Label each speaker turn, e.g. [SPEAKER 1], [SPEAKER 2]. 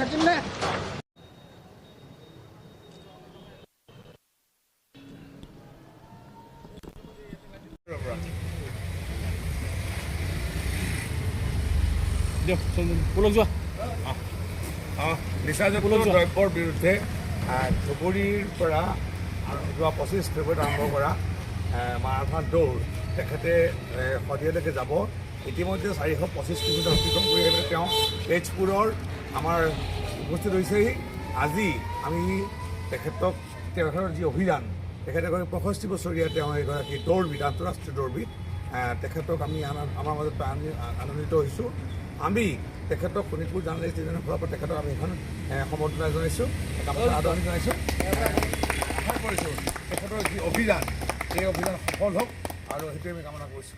[SPEAKER 1] থাকিম নে
[SPEAKER 2] নিচাযুক্ত দ্ৰব্যৰ বিৰুদ্ধে ধুবুৰীৰ পৰা যোৱা 25 ফেব্ৰুৱাৰীত আৰম্ভ কৰা মাৰাথন দৌৰ তেখেতে সন্ধিয়ালৈকে যাব। ইতিমধ্যে 425 কিলোমিটাৰ অতিক্ৰম কৰি আহিলে তেওঁ তেজপুৰৰ আমাৰ উপস্থিত হৈছেহি। আজি আমি তেখেতৰ যি অভিযান তেখেতে 65 বছৰীয়া তেওঁ এগৰাকী দৌৰবিদ, আন্তঃৰাষ্ট্ৰীয় দৌৰবিদ। তেখেতক আমি আমাৰ মাজত আনন্দিত হৈছোঁ। আমি তেখেতক শোণিতপুৰ জাৰ্ণালিষ্ট ইউনিয়নৰ ফালৰ পৰা তেখেতক আমি এখন সম্বৰ্ধনা জনাইছোঁ, আদৰণি জনাইছোঁ। আশা কৰিছোঁ তেখেতৰ যি অভিযান সেই অভিযান সফল হওক আৰু সেইটোৱে আমি কামনা কৰিছোঁ।